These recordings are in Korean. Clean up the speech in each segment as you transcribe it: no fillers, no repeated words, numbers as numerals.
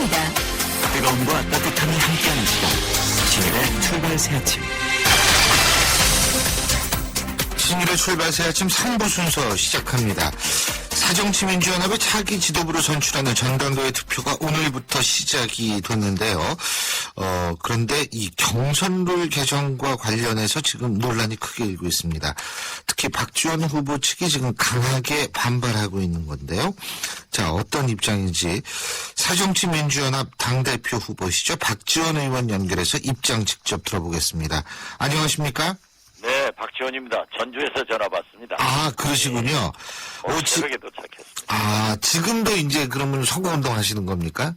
시작합니다. 뜨거움과 따뜻함이 함께하는 시간. 신일의 출발 새 아침. 신일의 출발 새 아침 3부 순서 시작합니다. 사정치민주연합의 차기 지도부로 선출하는 전당대회 투표가 오늘부터 시작이 됐는데요. 그런데 이 경선룰 개정과 관련해서 지금 논란이 크게 일고 있습니다. 특히 박지원 후보 측이 지금 강하게 반발하고 있는 건데요. 자, 어떤 입장인지 사정치민주연합 당대표 후보시죠. 박지원 의원 연결해서 입장 직접 들어보겠습니다. 안녕하십니까? 네, 박지원입니다. 전주에서 전화 받습니다. 아, 그러시군요. 새벽에 도착했습니다. 아, 지금도 이제 그러면 선거운동 하시는 겁니까?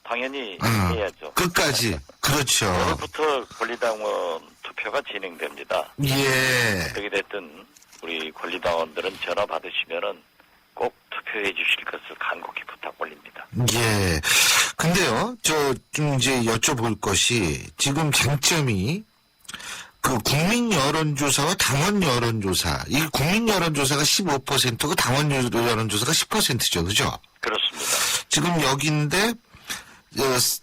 당연히 해야죠. 끝까지. 그렇죠. 오늘부터 권리당원 투표가 진행됩니다. 예. 어떻게 됐든 우리 권리당원들은 전화 받으시면은 꼭 투표해 주실 것을 간곡히 부탁 올립니다. 예. 근데요, 좀 이제 여쭤볼 것이 지금 쟁점이 그 국민 여론조사와 당원 여론조사. 이 국민 여론조사가 15%고 당원 여론조사가 10%죠. 그죠? 그렇습니다. 지금 여기인데,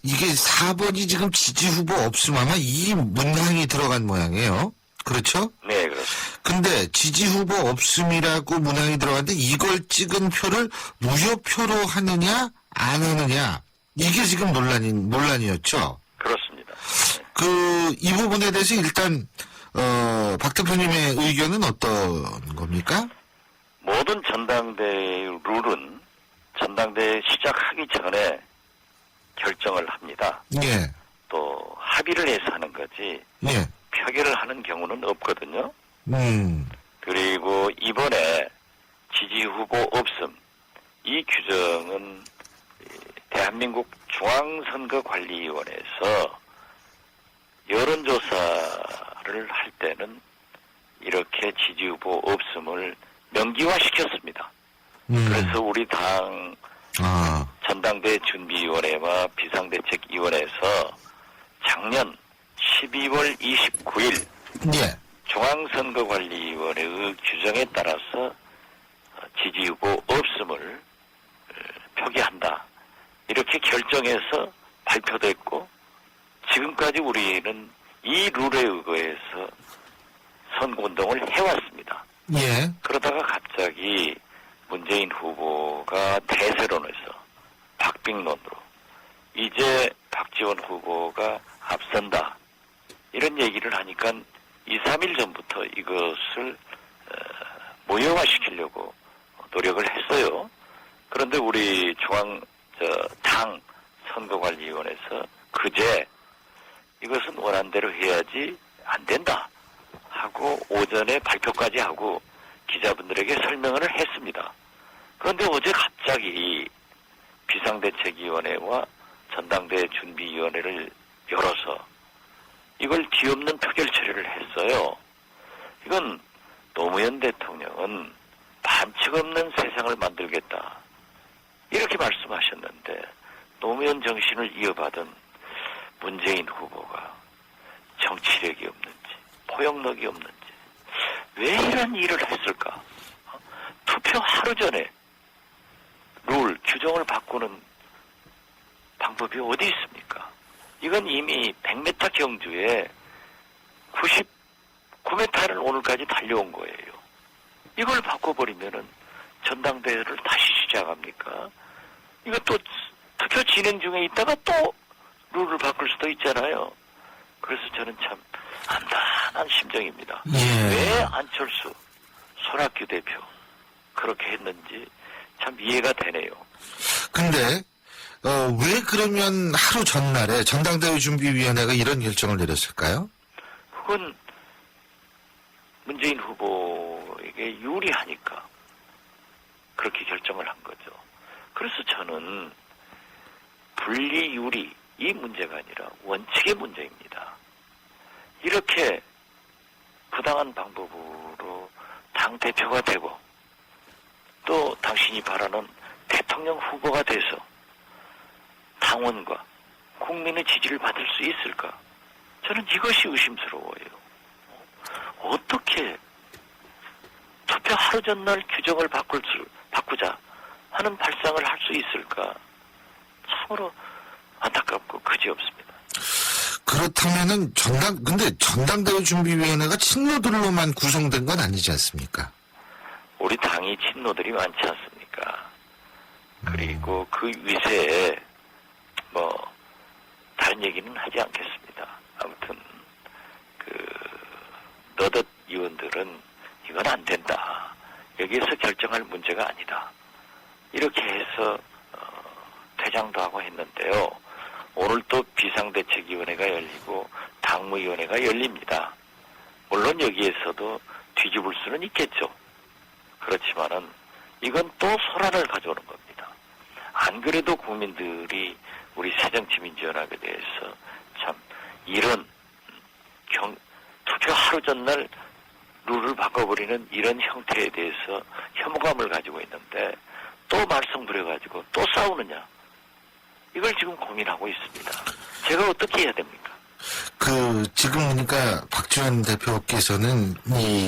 이게 4번이 지금 지지 후보 없음 아마 이 문항이 들어간 모양이에요. 그렇죠? 네, 그렇습니다. 근데 지지 후보 없음이라고 문항이 들어갔는데 이걸 찍은 표를 무효표로 하느냐, 안 하느냐. 이게 지금 논란이었죠. 그렇습니다. 이 부분에 대해서 일단, 박 대표님의 의견은 어떤 겁니까? 모든 전당대회 룰은 전당대회 시작하기 전에 결정을 합니다. 예, 또 합의를 해서 하는 거지 예, 표결을 하는 경우는 없거든요. 음, 그리고 이번에 지지 후보 없음 이 규정은 대한민국 중앙선거관리위원회에서 여론조사를 할 때는 이렇게 지지 후보 없음을 명기화시켰습니다. 그래서 우리 당 전당대 준비위원회와 비상대책위원회에서 작년 12월 29일 예, 중앙선거관리위원회의 규정에 따라서 지지 후보 없음을 표기한다. 이렇게 결정해서 발표됐고 지금까지 우리는 이 룰에 의거해서 선거운동을 해왔습니다. 예, 그러다가 갑자기 문재인 후보가 대세론에서 박빙론으로 이제 박지원 후보가 앞선다. 이런 얘기를 하니까 2, 3일 전부터 이것을 모형화시키려고 노력을 했어요. 그런데 우리 당 선거관리위원회에서 그제 이것은 원한대로 해야지 안 된다 하고 오전에 발표까지 하고 기자분들에게 설명을 했습니다. 그런데 어제 갑자기 비상대책위원회와 전당대회 준비위원회를 열어서 이걸 뒤엎는 표결 처리를 했어요. 이건 노무현 대통령은 반칙 없는 세상을 만들겠다. 이렇게 말씀하셨는데 노무현 정신을 이어받은 문재인 후보가 정치력이 없는지 포용력이 없는지 왜 이런 일을 했을까? 투표 하루 전에 룰, 규정을 바꾸는 방법이 어디 있습니까? 이건 이미 100m 경주에 99m를 오늘까지 달려온 거예요. 이걸 바꿔버리면은 전당대회를 다시 시작합니까? 이거 또 투표 진행 중에 있다가 또 룰을 바꿀 수도 있잖아요. 그래서 저는 참 안단한 심정입니다. 예. 왜 안철수, 손학규 대표 그렇게 했는지 참 이해가 되네요. 근데, 왜 그러면 하루 전날에 전당대회 준비위원회가 이런 결정을 내렸을까요? 그건 문재인 후보에게 유리하니까 그렇게 결정을 한 거죠. 그래서 저는 분리 유리 이 문제가 아니라 원칙의 문제입니다. 이렇게 부당한 방법으로 당대표가 되고 또 당신이 바라는 대통령 후보가 돼서 당원과 국민의 지지를 받을 수 있을까? 저는 이것이 의심스러워요. 어떻게 투표 하루 전날 규정을 바꾸자 하는 발상을 할 수 있을까? 참으로 안타깝고 그지없습니다. 그렇다면은 근데 전당대회 준비위원회가 친노들로만 구성된 건 아니지 않습니까? 우리 당이 친노들이 많지 않습니까? 그리고 그 위세에 다른 얘기는 하지 않겠습니다. 아무튼 너댓 의원들은 이건 안 된다. 여기에서 결정할 문제가 아니다. 이렇게 해서 퇴장도 하고 했는데요. 오늘 또 비상대책위원회가 열리고 당무위원회가 열립니다. 물론 여기에서도 뒤집을 수는 있겠죠. 그렇지만은 이건 또 소란을 가져오는 겁니다. 안 그래도 국민들이 우리 새정치민주연합에 대해서 참 이런 투표 하루 전날 룰을 바꿔버리는 이런 형태에 대해서 혐오감을 가지고 있는데 또 말썽 부려가지고 또 싸우느냐. 이걸 지금 고민하고 있습니다. 제가 어떻게 해야 됩니까? 지금 보니까 박지원 대표께서는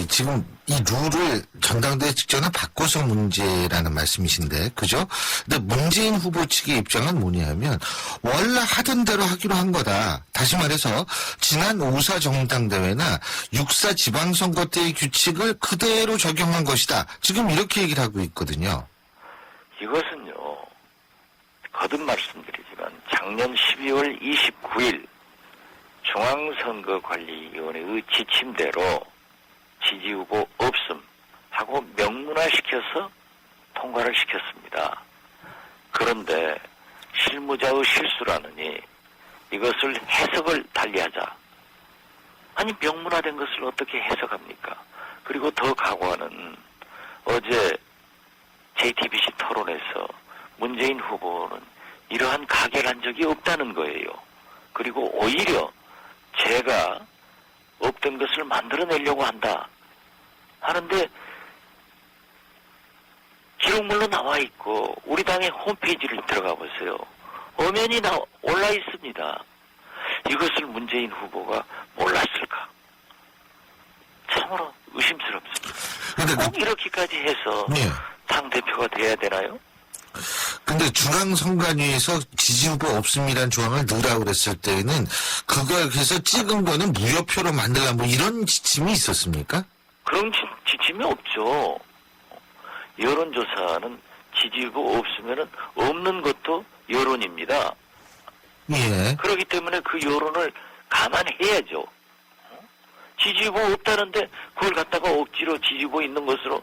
지금 이 룰을 전당대회 직전에 바꿔서 문제라는 말씀이신데, 그죠? 근데 문재인 후보 측의 입장은 뭐냐면, 원래 하던 대로 하기로 한 거다. 다시 말해서, 지난 5.4 정당대회나 6.4 지방선거 때의 규칙을 그대로 적용한 것이다. 지금 이렇게 얘기를 하고 있거든요. 이것은요, 거듭 말씀드리지만, 작년 12월 29일, 중앙선거관리위원회의 지침대로 지지후보 없음 하고 명문화시켜서 통과를 시켰습니다. 그런데 실무자의 실수라느니 이것을 해석을 달리하자. 아니 명문화된 것을 어떻게 해석합니까? 그리고 더 가고하는 어제 JTBC 토론에서 문재인 후보는 이러한 가결한 적이 없다는 거예요. 그리고 오히려 제가 없던 것을 만들어내려고 한다 하는데 기록물로 나와 있고 우리 당의 홈페이지를 들어가 보세요. 엄연히 올라 있습니다. 이것을 문재인 후보가 몰랐을까? 참으로 의심스럽습니다. 꼭 이렇게까지 해서 당대표가 돼야 되나요? 근데 중앙선관위에서 지지후보 없음이란 조항을 넣으라고 그랬을 때에는 그거에서 찍은 거는 무효표로 만들라 이런 지침이 있었습니까? 그런 지침이 없죠. 여론조사는 지지후보 없으면은 없는 것도 여론입니다. 예. 그렇기 때문에 그 여론을 감안해야죠. 지지후보 없다는데 그걸 갖다가 억지로 지지후보 있는 것으로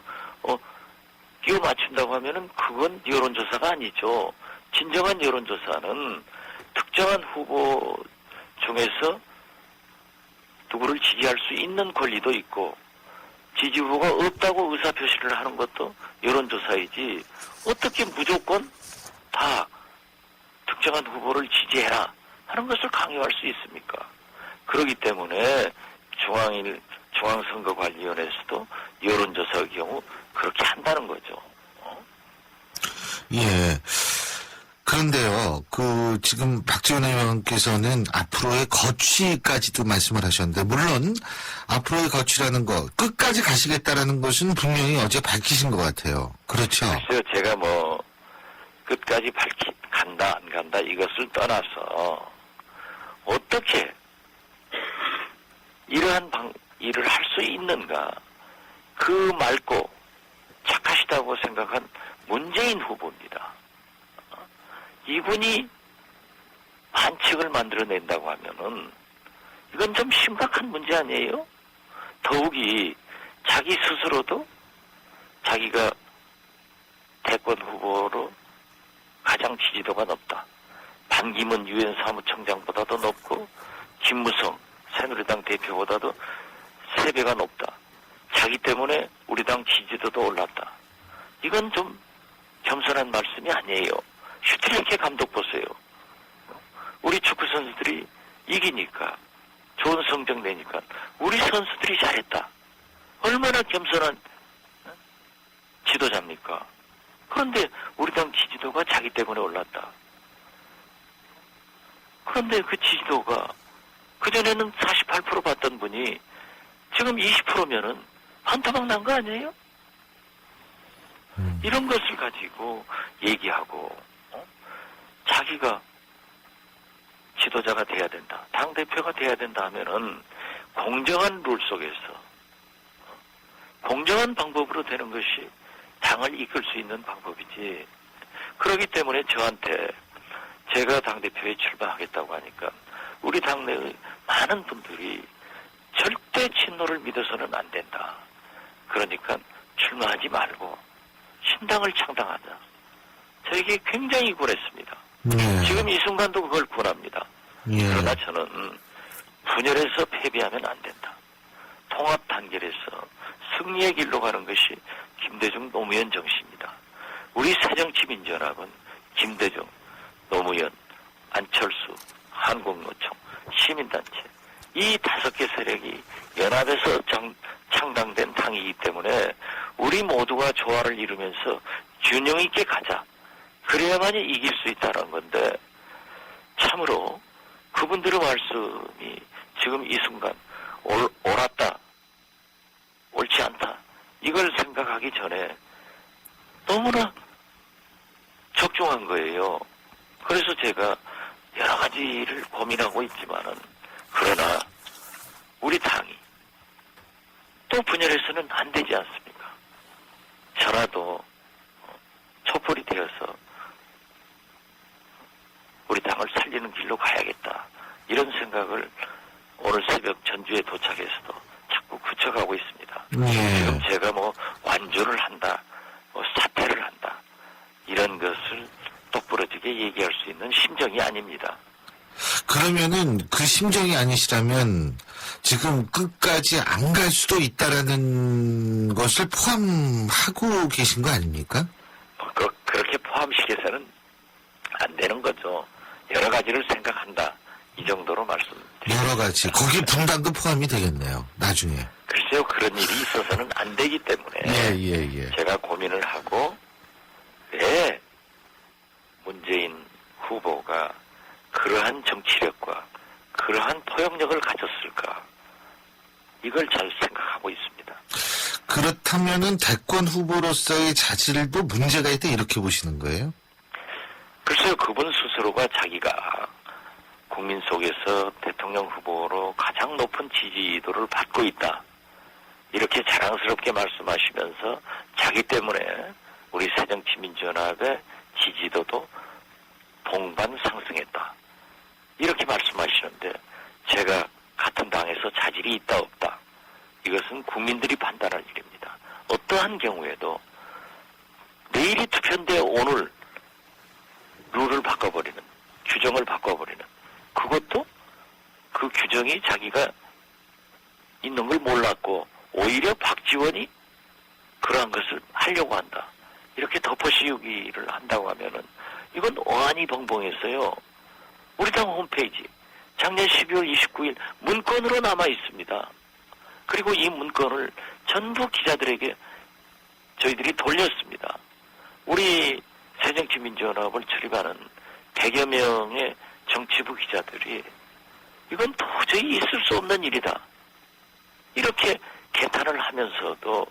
끼워 맞춘다고 하면은 그건 여론조사가 아니죠. 진정한 여론조사는 특정한 후보 중에서 누구를 지지할 수 있는 권리도 있고 지지 후보가 없다고 의사표시를 하는 것도 여론조사이지 어떻게 무조건 다 특정한 후보를 지지해라 하는 것을 강요할 수 있습니까? 그렇기 때문에 중앙선거관리위원회에서도 여론조사의 경우 그렇게 한다는 거죠. 예. 그런데요, 지금 박지원 의원께서는 앞으로의 거취까지도 말씀을 하셨는데, 물론, 앞으로의 거취라는 거, 끝까지 가시겠다라는 것은 분명히 어제 밝히신 것 같아요. 그렇죠? 글쎄요, 제가 끝까지 간다, 안 간다, 이것을 떠나서, 어떻게, 이러한 일을 할 수 있는가, 그 맑고 착하시다고 생각한 문재인 후보입니다. 이분이 반칙을 만들어낸다고 하면은 이건 좀 심각한 문제 아니에요? 더욱이 자기 스스로도 자기가 대권 후보로 가장 지지도가 높다. 반기문 유엔 사무총장보다도 높고 김무성 새누리당 대표보다도 3배가 높다. 자기 때문에 우리 당 지지도도 올랐다. 이건 좀 겸손한 말씀이 아니에요. 슈틸리케 감독 보세요. 우리 축구 선수들이 이기니까 좋은 성적 내니까 우리 선수들이 잘했다. 얼마나 겸손한 지도자입니까? 그런데 우리 당 지지도가 자기 때문에 올랐다. 그런데 그 지지도가 그전에는 48% 받던 분이 지금 20%면은 한타박 난 거 아니에요? 이런 것을 가지고 얘기하고 자기가 지도자가 돼야 된다. 당대표가 돼야 된다 하면은 공정한 룰 속에서 공정한 방법으로 되는 것이 당을 이끌 수 있는 방법이지. 그렇기 때문에 저한테 제가 당대표에 출마하겠다고 하니까 우리 당내의 많은 분들이 절대 친노를 믿어서는 안 된다. 그러니까 출마하지 말고 신당을 창당하자. 저에게 굉장히 권했습니다. 예. 지금 이 순간도 그걸 권합니다. 예. 그러나 저는 분열해서 패배하면 안 된다. 통합 단결해서 승리의 길로 가는 것이 김대중 노무현 정신이다. 우리 새정치민주연합은 김대중, 노무현, 안철수, 한국노총, 시민단체 이 5개 세력이 연합해서 창당된 당이기 때문에 우리 모두가 조화를 이루면서 균형 있게 가자. 그래야만이 이길 수 있다는 건데 참으로 그분들의 말씀이 지금 이 순간 옳았다, 옳지 않다 이걸 생각하기 전에 너무나 적중한 거예요. 그래서 제가 여러 가지를 고민하고 있지만은 그러나 우리 당이 또 분열해서는 안 되지 않습니까? 저라도 촛불이 되어서 우리 당을 살리는 길로 가야겠다. 이런 생각을 오늘 새벽 전주에 도착해서도 자꾸 굳혀가고 있습니다. 예. 지금 제가 뭐 완주를 한다, 뭐 사퇴를 한다 이런 것을 똑부러지게 얘기할 수 있는 심정이 아닙니다. 그러면은 그 심정이 아니시라면 지금 끝까지 안 갈 수도 있다라는 것을 포함하고 계신 거 아닙니까? 그렇게 포함시켜서는 안 되는 거죠. 여러 가지를 생각한다. 이 정도로 말씀드립니다. 여러 가지. 거기에 분당도 포함이 되겠네요. 나중에. 글쎄요. 그런 일이 있어서는 안 되기 때문에 예. 제가 고민을 하고 왜 문재인 후보가 그러한 정치력과 그러한 포용력을 가졌을까? 이걸 잘 생각하고 있습니다. 그렇다면은 대권 후보로서의 자질도 문제가 있다 이렇게 보시는 거예요? 글쎄요. 그분 스스로가 자기가 국민 속에서 대통령 후보로 가장 높은 지지도를 받고 있다. 이렇게 자랑스럽게 말씀하시면서 자기 때문에 우리 새정치민주연합의 지지도도 동반 상승했다. 이렇게 말씀하시는데 제가 같은 당에서 자질이 있다 없다. 이것은 국민들이 판단할 일입니다. 어떠한 경우에도 내일이 투표인데 오늘 룰을 바꿔버리는, 규정을 바꿔버리는 그것도 그 규정이 자기가 있는 걸 몰랐고 오히려 박지원이 그러한 것을 하려고 한다. 이렇게 덮어씌우기를 한다고 하면은 이건 어안이 벙벙했어요. 우리 당 홈페이지 작년 12월 29일 문건으로 남아 있습니다. 그리고 이 문건을 전부 기자들에게 저희들이 돌렸습니다. 우리 새정치민주연합을 출입하는 100여 명의 정치부 기자들이 이건 도저히 있을 수 없는 일이다. 이렇게 개탄을 하면서도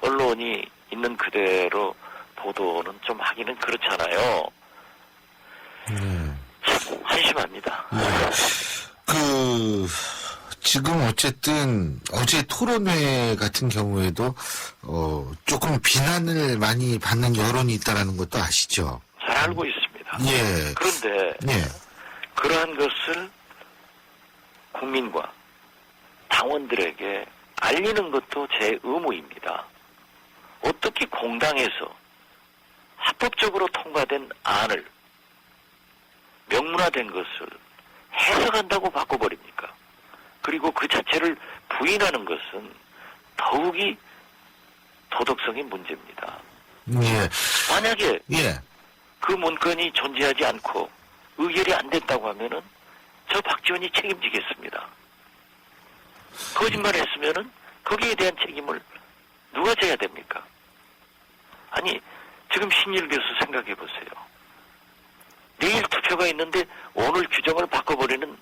언론이 있는 그대로 보도는 좀 하기는 그렇잖아요. 참 한심합니다. 지금 어쨌든 어제 토론회 같은 경우에도 조금 비난을 많이 받는 여론이 있다라는 것도 아시죠? 잘 알고 있습니다. 예. 그런데 예. 그러한 것을 국민과 당원들에게 알리는 것도 제 의무입니다. 어떻게 공당에서 합법적으로 통과된 안을 명문화된 것을 해석한다고 바꿔버립니까? 그리고 그 자체를 부인하는 것은 더욱이 도덕성이 문제입니다. 예. 만약에 예. 그 문건이 존재하지 않고 의결이 안 됐다고 하면은 저 박지원이 책임지겠습니다. 거짓말했으면은 거기에 대한 책임을 누가 져야 됩니까? 아니 지금 신일 교수 생각해 보세요. 내일 투표가 있는데 오늘 규정을 바꿔버리는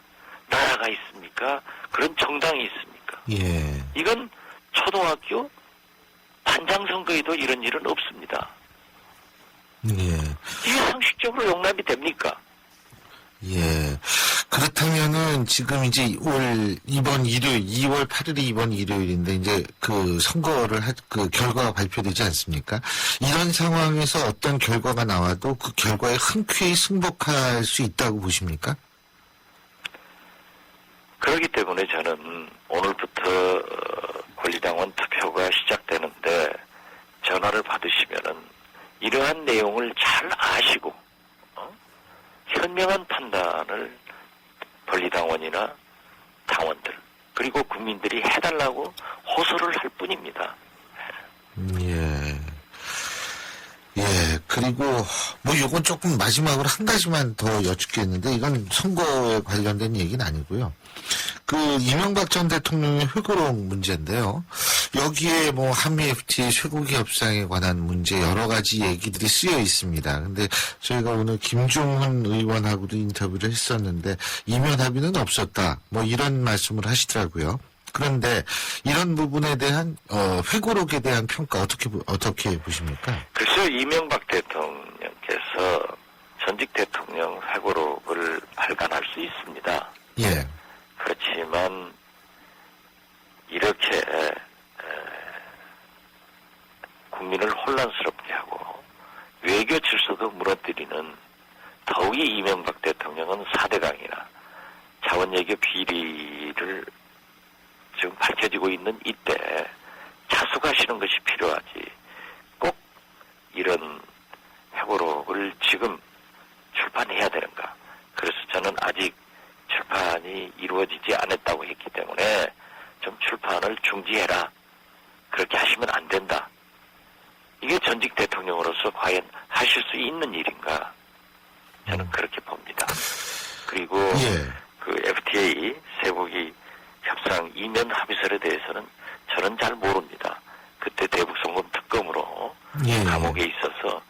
나라가 있습니까? 그런 정당이 있습니까? 예. 이건 초등학교 반장 선거에도 이런 일은 없습니다. 예. 이게 상식적으로 용납이 됩니까? 예. 그렇다면은 지금 이제 이번 일요일, 2월 8일이 이번 일요일인데 이제 그 선거를 그 결과가 발표되지 않습니까? 이런 상황에서 어떤 결과가 나와도 그 결과에 흔쾌히 승복할 수 있다고 보십니까? 그렇기 때문에 저는 오늘부터 권리당원 투표가 시작되는데 전화를 받으시면은 이러한 내용을 잘 아시고 현명한 판단을 권리당원이나 당원들 그리고 국민들이 해달라고 호소를 할 뿐입니다. 예. 예, 그리고, 요건 조금 마지막으로 한 가지만 더 여쭙겠는데, 이건 선거에 관련된 얘기는 아니고요. 이명박 전 대통령의 회고록 문제인데요. 여기에 한미 FTA 쇠고기 협상에 관한 문제 여러 가지 얘기들이 쓰여 있습니다. 근데 저희가 오늘 김종훈 의원하고도 인터뷰를 했었는데, 이면 합의는 없었다. 이런 말씀을 하시더라고요. 그런데 이런 부분에 대한 회고록에 대한 평가 어떻게 보십니까? 글쎄요, 이명박 대통령께서 전직 대통령 회고록을 발간할 수 있습니다. 예. 그렇지만 이렇게 국민을 혼란스럽게 하고 외교 질서도 무너뜨리는 더욱이 이명박 대통령은 4대강이나 자원외교 비리를 지금 밝혀지고 있는 이때 자숙하시는 것이 필요하지 꼭 이런 회고록을 지금 출판해야 되는가. 그래서 저는 아직 출판이 이루어지지 않았다고 했기 때문에 좀 출판을 중지해라. 그렇게 하시면 안 된다. 이게 전직 대통령으로서 과연 하실 수 있는 일인가. 저는 그렇게 봅니다. 그리고 그 FTA 쇠고기 협상 이면 합의설에 대해서는 저는 잘 모릅니다. 그때 대북송금 특검으로 감옥에 있어서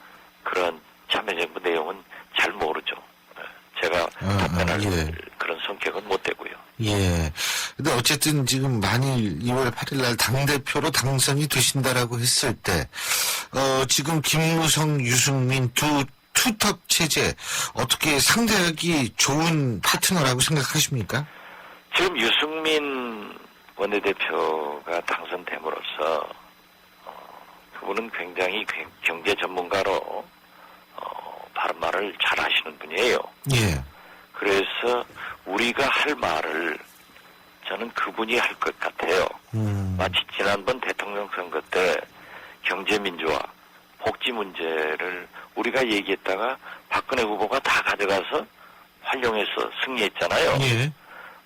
그런 참여정부 내용은 잘 모르죠. 제가 답변할 그런 성격은 못 되고요. 예. 근데 어쨌든 지금 만일 2월 8일 날 당대표로 당선이 되신다라고 했을 때, 지금 김무성, 유승민 투톱 체제 어떻게 상대하기 좋은 파트너라고 생각하십니까? 지금 유승민 원내대표가 당선됨으로써 그분은 굉장히 경제 전문가로 바른 말을 잘 하시는 분이에요. 예. 그래서 우리가 할 말을 저는 그분이 할 것 같아요. 마치 지난번 대통령 선거 때 경제민주화, 복지 문제를 우리가 얘기했다가 박근혜 후보가 다 가져가서 활용해서 승리했잖아요. 예.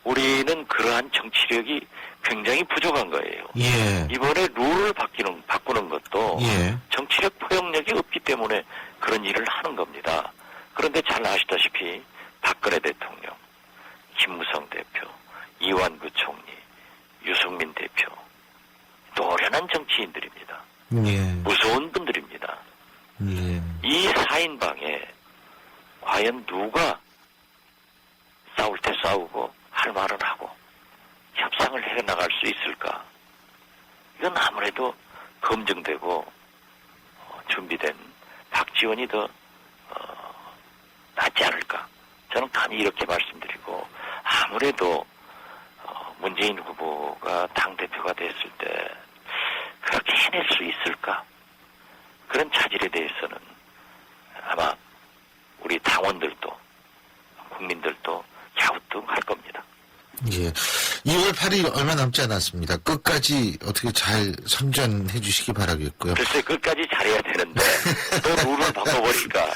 우리는 그러한 정치력이 굉장히 부족한 거예요. 예. 이번에 룰을 바꾸는 것도 예. 정치력 포용력이 없기 때문에 그런 일을 하는 겁니다. 그런데 잘 아시다시피 박근혜 대통령, 김무성 대표, 이완구 총리, 유승민 대표 노련한 정치인들입니다. 예. 무서운 분들입니다. 예. 이 4인방에 과연 누가 싸울 때 싸우고 할 말은 하고 협상을 해나갈 수 있을까? 이건 아무래도 검증되고 준비된 박지원이 더 낫지 않을까? 저는 감히 이렇게 말씀드리고 아무래도 문재인 후보가 당대표가 됐을 때 그렇게 해낼 수 있을까? 그런 차질에 대해서는 아마 우리 당원들도 국민들도 갸우뚱할 겁니다. 예. 2월 8일 얼마 남지 않았습니다. 끝까지 어떻게 잘 선전해 주시기 바라겠고요. 글쎄 끝까지 잘해야 되는데 또 룰을 바꿔버리니까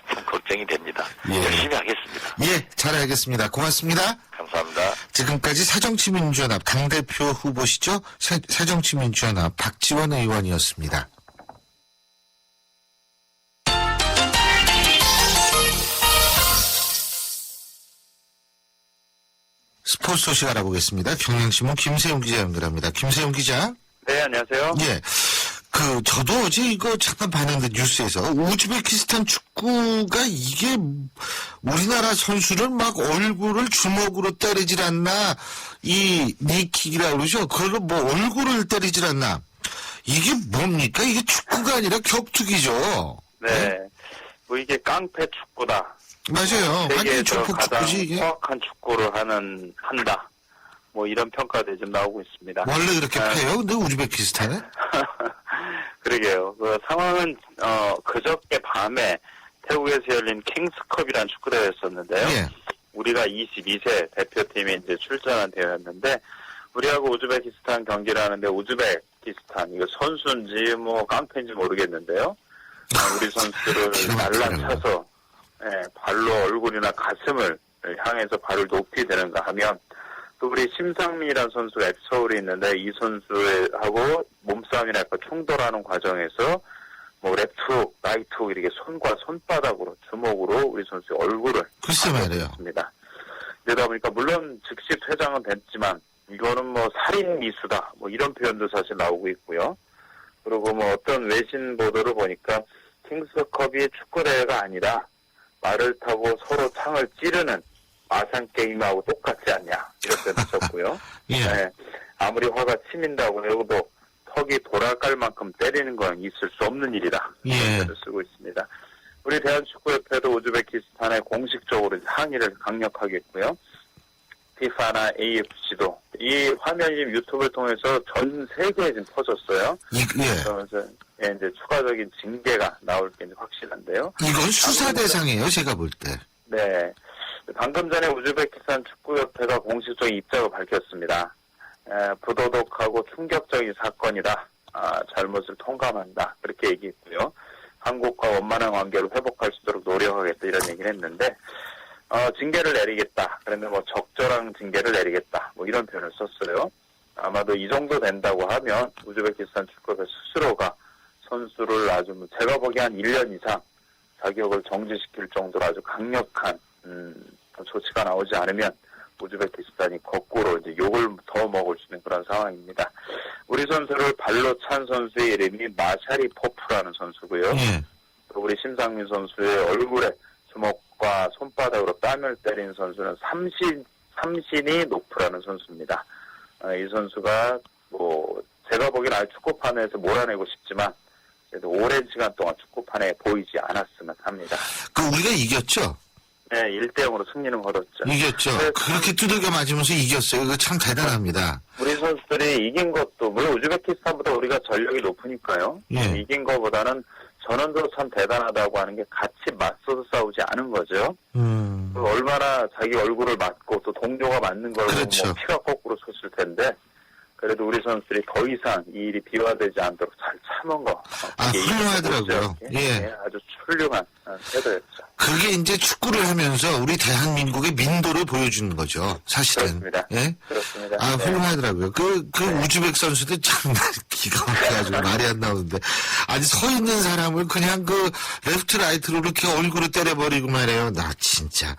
참 걱정이 됩니다. 예. 열심히 하겠습니다. 예, 잘 알겠습니다. 고맙습니다. 감사합니다. 지금까지 새정치민주연합 당대표 후보시죠? 새정치민주연합 박지원 의원이었습니다. 스포츠 소식 알아보겠습니다. 경향신문 김세용 기자 연결합니다. 김세용 기자. 네, 안녕하세요. 예. 저도 어제 이거 잠깐 봤는데 뉴스에서 우즈베키스탄 축구가 이게 우리나라 선수를 막 얼굴을 주먹으로 때리질 않나, 이 니킥이라고 그러죠? 그걸로 얼굴을 때리질 않나. 이게 뭡니까? 이게 축구가 아니라 격투기죠. 네. 이게 깡패 축구다. 맞아요. 완전 세계에서 조폭 가장 축구지 이게. 정확한 축구를 한다. 뭐 이런 평가들이 좀 나오고 있습니다. 원래 그렇게 패요? 근데 우즈베키스탄은? 그러게요. 그 상황은 그저께 밤에 태국에서 열린 킹스컵이라는 축구 대회였었는데요. 예. 우리가 22세 대표팀이 이제 출전한 대회였는데 우리하고 우즈베키스탄 경기를 하는데 우즈베키스탄 이거 선수인지 뭐 깡패인지 모르겠는데요. 우리 선수를 날라차서 발로 얼굴이나 가슴을 향해서 발을 높이 대는가 하면 또 우리 심상미라는 선수가 엑서울이 있는데 이 선수하고 몸싸움이랄까 충돌하는 과정에서 뭐 랩툭, 라이툭 이렇게 손과 손바닥으로 주먹으로 우리 선수의 얼굴을 글쎄 말이에요. 했습니다. 그러다 보니까 물론 즉시 퇴장은 됐지만 이거는 뭐 살인 미수다 뭐 이런 표현도 사실 나오고 있고요. 그리고 뭐 어떤 외신 보도를 보니까 킹스컵이 축구 대회가 아니라 말을 타고 서로 창을 찌르는 마산 게임하고 똑같지 않냐 이런 표현도 썼고요. 예. 네, 아무리 화가 치민다고 해도 턱이 돌아갈 만큼 때리는 건 있을 수 없는 일이다. 예. 이런 표현을 쓰고 있습니다. 우리 대한축구협회도 우즈베키스탄에 공식적으로 항의를 강력하게 했고요. 피파나 AFC도 이 화면이 지금 유튜브를 통해서 전 세계에 지금 퍼졌어요. 예. 그러면서 이제 추가적인 징계가 나올 게 이제 확실한데요. 이건 수사 대상이에요, 제가 볼 때. 네. 방금 전에 우즈베키스탄 축구협회가 공식적인 입장을 밝혔습니다. 부도덕하고 충격적인 사건이다. 잘못을 통감한다. 그렇게 얘기했고요. 한국과 원만한 관계를 회복할 수 있도록 노력하겠다 이런 얘기를 했는데 징계를 내리겠다. 그런데 뭐 적절한 징계를 내리겠다. 뭐 이런 표현을 썼어요. 아마도 이 정도 된다고 하면 우즈베키스탄 축구협회 스스로가 선수를 아주 제가 보기에 한 1년 이상 자격을 정지시킬 정도로 아주 강력한 조치가 나오지 않으면 우즈베키스탄이 거꾸로 이제 욕을 더 먹을 수 있는 그런 상황입니다. 우리 선수를 발로 찬 선수의 이름이 마샤리 포프라는 선수고요. 예. 또 우리 심상민 선수의 얼굴에 주먹과 손바닥으로 뺨을 때린 선수는 삼신이 노프라는 선수입니다. 이 선수가 뭐 제가 보기엔 아주 축구판에서 몰아내고 싶지만 그래도 오랜 시간 동안 축구판에 보이지 않았으면 합니다. 우리가 이겼죠? 네, 1대0으로 승리는 거뒀죠. 이겼죠. 그렇게 두들겨 맞으면서 이겼어요. 이거 참 대단합니다. 우리 선수들이 이긴 것도 물론 우즈베키스탄보다 우리가 전력이 높으니까요. 예. 이긴 것보다는 전원도 참 대단하다고 하는 게 같이 맞서서 싸우지 않은 거죠. 얼마나 자기 얼굴을 맞고 또 동료가 맞는 걸 그렇죠. 뭐 피가 거꾸로 솟을 텐데 그래도 우리 선수들이 더 이상 이 일이 비화되지 않도록 잘 참은 거. 훌륭하더라고요. 예. 아주 훌륭한 태도였죠. 그게 이제 축구를 하면서 우리 대한민국의 민도를 보여주는 거죠. 사실은. 그렇습니다. 예? 그렇습니다. 네. 훌륭하더라고요. 우즈벡 선수들 정말 기가 막혀가지고 말이 안 나오는데. 아니, 서 있는 사람을 그냥 레프트 라이트로 이렇게 얼굴을 때려버리고 말해요. 나 진짜.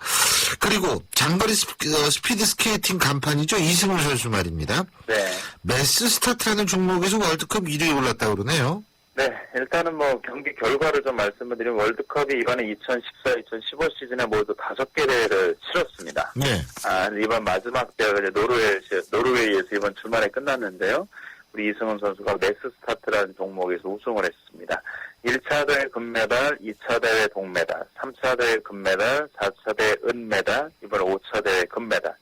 그리고 장거리 스피드 스케이팅 간판이죠. 이승우 선수 말입니다. 네. 매스 스타트라는 종목에서 월드컵 1위에 올랐다고 그러네요. 네, 일단은 뭐 경기 결과를 좀 말씀을 드리면 월드컵이 이번에 2014, 2015 시즌에 모두 5개 대회를 치렀습니다. 네. 이번 마지막 대회가 이제 노르웨이에서 이번 주말에 끝났는데요. 우리 이승훈 선수가 매스 스타트라는 종목에서 우승을 했습니다. 1차 대회 금메달, 2차 대회 동메달, 3차 대회 금메달, 4차 대회 은메달, 이번에 5차 대회 금메달.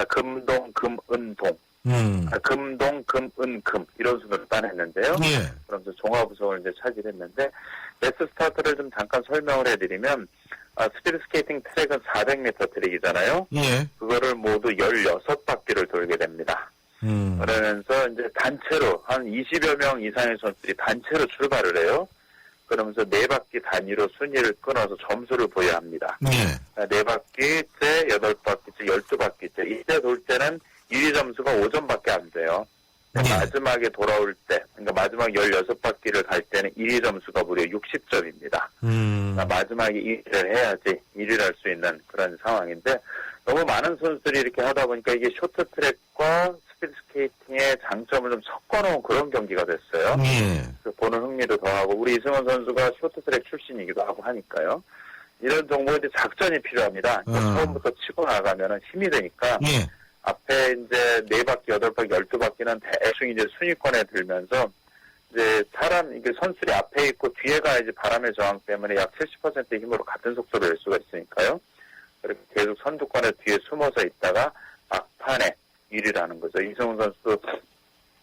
금동, 금, 은, 동. 금동, 금, 은, 금 이런 순으로 따냈는데요. 예. 그러면서 종합 우승을 이제 차지했는데 매스 스타트를 좀 잠깐 설명을 해드리면 스피드 스케이팅 트랙은 400m 트랙이잖아요. 예. 그거를 모두 16바퀴를 돌게 됩니다. 그러면서 이제 단체로 한 20여 명 이상의 선수들이 단체로 출발을 해요. 그러면서 4바퀴 단위로 순위를 끊어서 점수를 보여야 합니다. 예. 4바퀴째, 8바퀴째, 12바퀴째 이때 돌 때는 1위 점수가 5점밖에 안 돼요. 네. 마지막에 돌아올 때, 그러니까 마지막 16바퀴를 갈 때는 1위 점수가 무려 60점입니다. 그러니까 마지막에 1위를 해야지 1위를 할 수 있는 그런 상황인데 너무 많은 선수들이 이렇게 하다 보니까 이게 쇼트트랙과 스피드 스케이팅의 장점을 좀 섞어놓은 그런 경기가 됐어요. 예. 보는 흥미도 더하고 우리 이승원 선수가 쇼트트랙 출신이기도 하고 하니까요. 이런 종목에 이제 작전이 필요합니다. 그러니까 처음부터 치고 나가면은 힘이 되니까 예. 앞에 이제 4바퀴, 8바퀴, 12바퀴는 대충 이제 순위권에 들면서 이제 이게 선수들이 앞에 있고 뒤에 가야지 바람의 저항 때문에 약 70%의 힘으로 같은 속도로 낼 수가 있으니까요. 그렇게 계속 선두권에 뒤에 숨어서 있다가 막판에 1위를 하는 거죠. 이승우 선수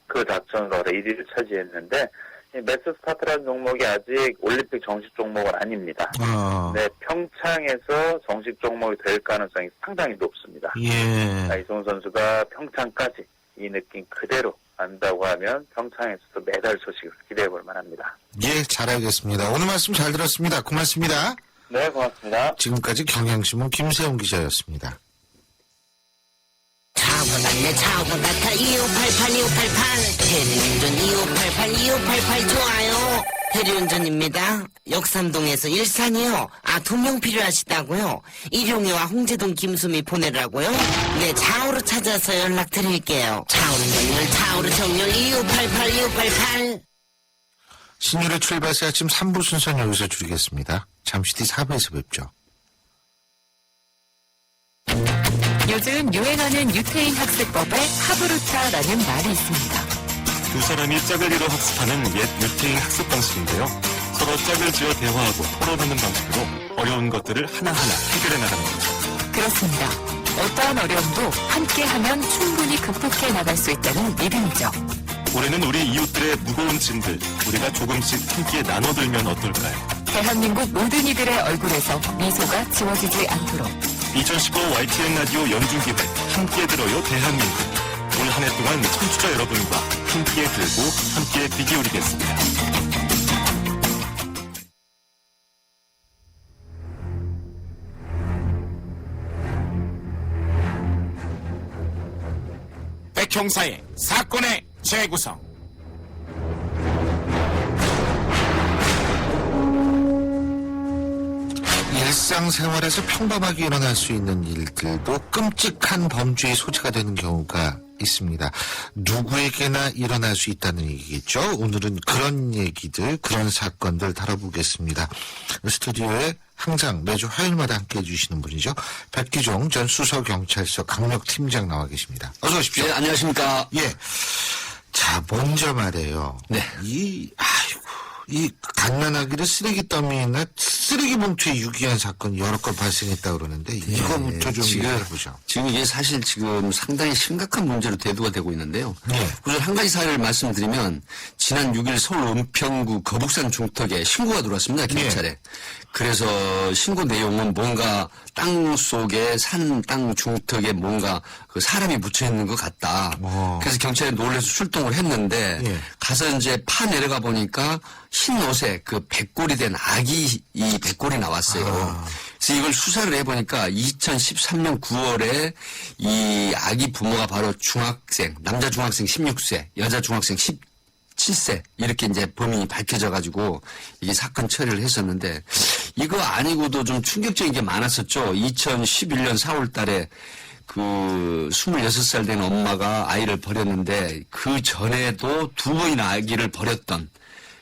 그 작전으로 1위를 차지했는데 이 매스 스타트라는 종목이 아직 올림픽 정식 종목은 아닙니다. 네, 평창에서 정식 종목이 될 가능성이 상당히 높습니다. 예. 이승우 선수가 평창까지 이 느낌 그대로 간다고 하면 평창에서도 메달 소식을 기대해 볼 만합니다. 예, 잘 알겠습니다. 오늘 말씀 잘 들었습니다. 고맙습니다. 네, 고맙습니다. 지금까지 경향신문 김세훈 기자였습니다. 차가 같네 차가 같아 2588 2588 대리운전 2588 2588 좋아요 대리운전입니다. 역삼동에서 일산이요. 아, 2명 필요하시다고요? 일용이와 홍제동 김수미 보내라고요? 네, 차오로 찾아서 연락드릴게요. 차오로 정렬 2588 2588 신율의 출발새 아침 3부 순서는 여기서 줄이겠습니다. 잠시 뒤 4부에서 뵙죠. 요즘 유행하는 유태인 학습법에 하브루차라는 말이 있습니다. 두 사람이 짝을 이뤄 학습하는 옛 유태인 학습 방식인데요. 서로 짝을 지어 대화하고 풀어내는 방식으로 어려운 것들을 하나하나 해결해 나가는 거죠. 그렇습니다. 어떠한 어려움도 함께하면 충분히 극복해 나갈 수 있다는 믿음이죠. 올해는 우리 이웃들의 무거운 짐들 우리가 조금씩 함께 나눠들면 어떨까요? 대한민국 모든 이들의 얼굴에서 미소가 지워지지 않도록 2015 YTN 라디오 연중기획 함께 들어요 대한민국. 올 한 해 동안 청취자 여러분과 함께 들고 함께 귀 기울이겠습니다. 백형사의 사건의 재구성. 일상생활에서 평범하게 일어날 수 있는 일들도 끔찍한 범죄의 소지가 되는 경우가 있습니다. 누구에게나 일어날 수 있다는 얘기겠죠. 오늘은 그런 얘기들, 그런 사건들 다뤄보겠습니다. 스튜디오에 항상 매주 화요일마다 함께해 주시는 분이죠. 백기종 전 수서경찰서 강력팀장 나와 계십니다. 어서 오십시오. 네, 안녕하십니까. 예. 자, 먼저 말해요. 네. 이 갓난아기를 쓰레기 더미나 쓰레기 봉투에 유기한 사건 여러 건 발생했다고 그러는데 이거부터 좀 얘기해보죠. 지금 이게 사실 지금 상당히 심각한 문제로 대두가 되고 있는데요. 네. 우선 한 가지 사례를 말씀드리면 지난 6일 서울 은평구 거북산 중턱에 신고가 들어왔습니다. 경찰에. 네. 그래서 신고 내용은 뭔가 땅 속에 산 땅 중턱에 뭔가 그 사람이 묻혀 있는 것 같다. 그래서 경찰이 놀라서 출동을 했는데 예. 가서 이제 파 내려가 보니까 흰 옷에 그 백골이 된 아기 이 백골이 나왔어요. 그래서 이걸 수사를 해보니까 2013년 9월에 이 아기 부모가 바로 중학생, 남자 중학생 16세, 여자 중학생 17세 이렇게 이제 범인이 밝혀져가지고 이게 사건 처리를 했었는데 이거 아니고도 좀 충격적인 게 많았었죠. 2011년 4월 달에 그 26살 된 엄마가 아이를 버렸는데 그 전에도 2번이나 아기를 버렸던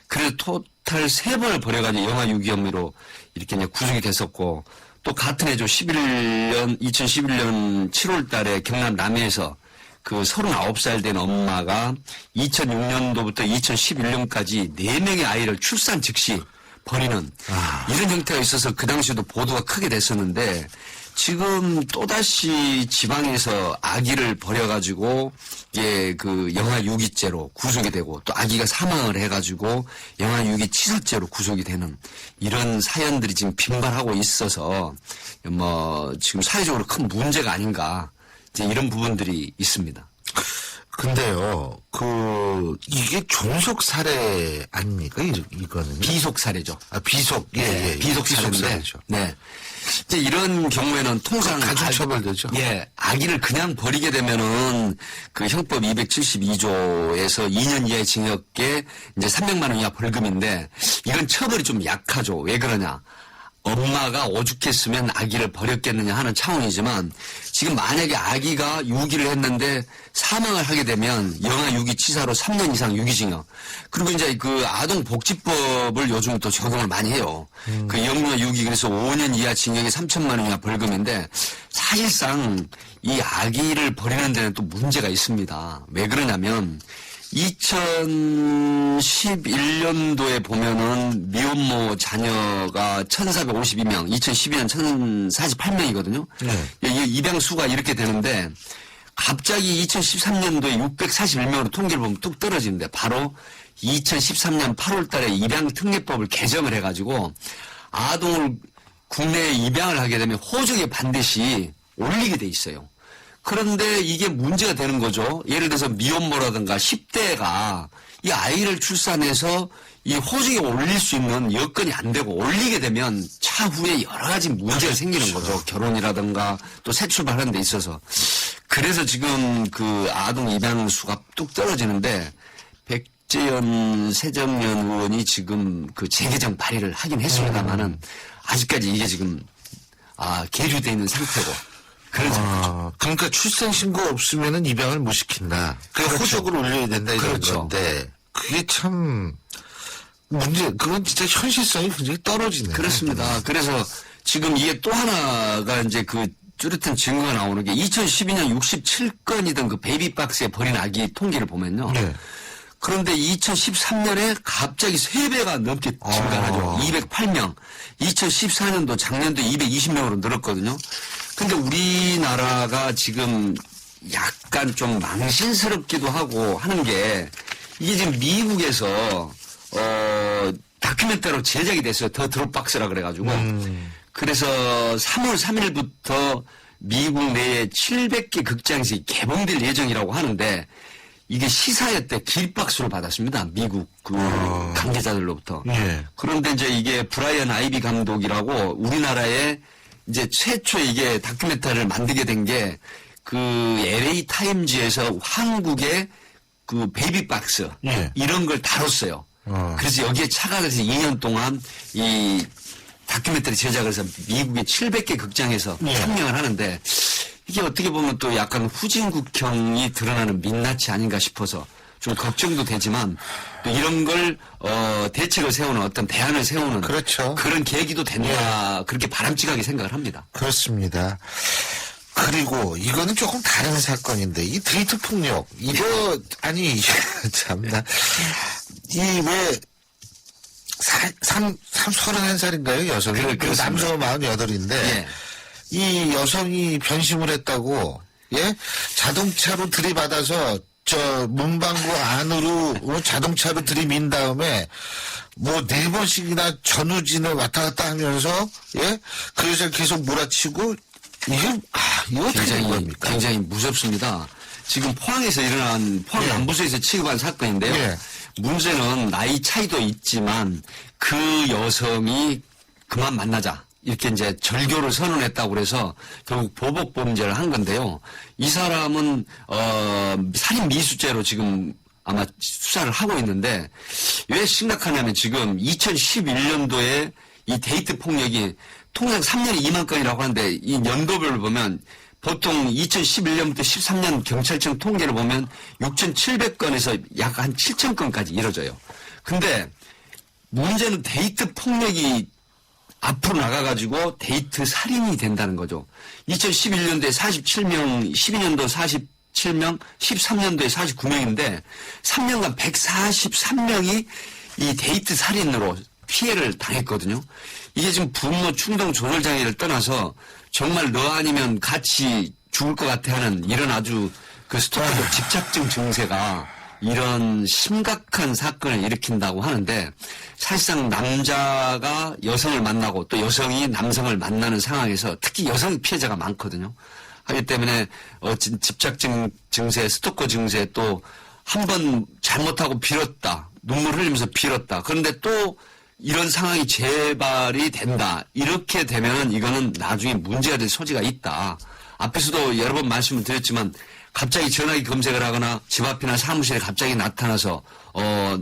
그래서 토탈 3번을 버려가지고 영아 유기 혐의로 이렇게 이제 구속이 됐었고 또 같은 해죠. 2011년 7월 달에 경남 남해에서 그 39살 된 엄마가 2006년도부터 2011년까지 4명의 아이를 출산 즉시 버리는 이런 형태가 있어서 그 당시에도 보도가 크게 됐었는데 지금 또다시 지방에서 아기를 버려가지고 이게 그 영아 유기죄로 구속이 되고 또 아기가 사망을 해가지고 영아 유기 치사죄로 구속이 되는 이런 사연들이 지금 빈발하고 있어서 뭐 지금 사회적으로 큰 문제가 아닌가 이제 이런 부분들이 있습니다. 근데요, 이게 존속 사례 아닙니까? 이거는? 비속 사례죠. 아, 비속. 예. 비속 사례인데. 네. 이제 이런 경우에는 통상 가중처벌되죠. 예. 아기를 그냥 버리게 되면은 그 형법 272조에서 2년 이하의 징역에 이제 300만 원 이하 벌금인데 이건 처벌이 좀 약하죠. 왜 그러냐? 엄마가 오죽했으면 아기를 버렸겠느냐 하는 차원이지만 지금 만약에 아기가 유기를 했는데 사망을 하게 되면 영아 유기 치사로 3년 이상 유기징역. 그리고 이제 그 아동복지법을 요즘 또 적용을 많이 해요. 그 영유아 유기 그래서 5년 이하 징역에 3천만 원 이하 벌금인데 사실상 이 아기를 버리는 데는 또 문제가 있습니다. 왜 그러냐면 2011년도에 보면은 미혼모 자녀가 1,452명, 2012년 1,048명이거든요. 이 입양수가 이렇게 되는데 갑자기 2013년도에 641명으로 통계를 보면 뚝 떨어지는데 바로 2013년 8월 달에 입양특례법을 개정을 해가지고 아동을 국내에 입양을 하게 되면 호적에 반드시 올리게 돼 있어요. 그런데 이게 문제가 되는 거죠. 예를 들어서 미혼모라든가 10대가 이 아이를 출산해서 이 호적에 올릴 수 있는 여건이 안 되고 올리게 되면 차후에 여러 가지 문제가 생기는 거죠. 결혼이라든가 또 새 출발하는 데 있어서. 그래서 지금 그 아동 입양 수가 뚝 떨어지는데 백재현 새정연 의원이 지금 그 재개정 발의를 하긴 했습니다만은 아직까지 이게 지금 계류되어 있는 상태고. 그러니까 출생신고 없으면은 입양을 못 시킨다. 그러니까 호적을 올려야 된다 이런 그렇죠. 건데 그게 참 그건 진짜 현실성이 굉장히 떨어지네. 그렇습니다. 그래서 지금 이게 또 하나가 이제 그 뚜렷한 증거가 나오는 게 2012년 67건이던 그 베이비박스에 버린 아기 통계를 보면요. 네. 그런데 2013년에 갑자기 3배가 넘게 증가하죠. 208명. 2014년도 작년도 220명으로 늘었거든요. 근데 우리나라가 지금 약간 좀 망신스럽기도 하고 하는 게 이게 지금 미국에서 다큐멘터리로 제작이 됐어요. 더 드롭박스라 그래가지고. 그래서 3월 3일부터 미국 내에 700개 극장에서 개봉될 예정이라고 하는데 이게 시사회 때 길박수를 받았습니다. 미국 그 관계자들로부터. 예. 그런데 이제 이게 브라이언 아이비 감독이라고 우리나라에 이제 최초 이게 다큐멘터리를 만들게 된 게 그 LA 타임즈에서 한국의 그 베이비박스 예. 이런 걸 다뤘어요. 그래서 여기에 착안해서 2년 동안 이 다큐멘터리 제작을 해서 미국의 700개 극장에서 상영을 하는데 이게 어떻게 보면 또 약간 후진국형이 드러나는 민낯이 아닌가 싶어서 좀 걱정도 되지만 또 이런 걸 대책을 세우는 어떤 대안을 세우는 그렇죠. 그런 계기도 된다 그렇게 바람직하게 생각을 합니다. 그렇습니다. 그리고 이거는 조금 다른 사건인데 이 데이트 폭력 이거 아니 참나 이 왜 31살인가요 여성이? 그렇습니다. 남성은 48인데 예. 이 여성이 변심을 했다고 예 자동차로 들이받아서 저 문방구 안으로 자동차로 들이민 다음에 뭐 4번씩이나 전우진을 왔다 갔다 하면서 예 그 여자를 계속 몰아치고 이거 어떻게 된 겁니까? 굉장히 무섭습니다. 지금 포항에서 일어난 포항 남부서에서 취급한 사건인데요. 예. 문제는 나이 차이도 있지만 그 여성이 그만 만나자. 이렇게 이제 절교를 선언했다고 그래서 결국 보복 범죄를 한 건데요. 이 사람은 살인 미수죄로 지금 아마 수사를 하고 있는데 왜 심각하냐면 지금 2011년도에 이 데이트 폭력이 통상 3년에 2만 건이라고 하는데 이 연도별로 보면 보통 2011년부터 13년 경찰청 통계를 보면 6,700건에서 약 한 7,000건까지 이뤄져요. 근데 문제는 데이트 폭력이 앞으로 나가가지고 데이트 살인이 된다는 거죠. 2011년도에 47명, 12년도 47명, 13년도에 49명인데 3년간 143명이 이 데이트 살인으로 피해를 당했거든요. 이게 지금 분노, 충동, 조절장애를 떠나서 정말 너 아니면 같이 죽을 것 같아 하는 이런 아주 그 스토커적 집착증 증세가 이런 심각한 사건을 일으킨다고 하는데 사실상 남자가 여성을 만나고 또 여성이 남성을 만나는 상황에서 특히 여성 피해자가 많거든요. 하기 때문에 집착증 증세, 스토커 증세 또 한 번 잘못하고 빌었다. 눈물 흘리면서 빌었다. 그런데 또 이런 상황이 재발이 된다. 이렇게 되면 이거는 나중에 문제가 될 소지가 있다. 앞에서도 여러 번 말씀을 드렸지만 갑자기 전화기 검색을 하거나 집 앞이나 사무실에 갑자기 나타나서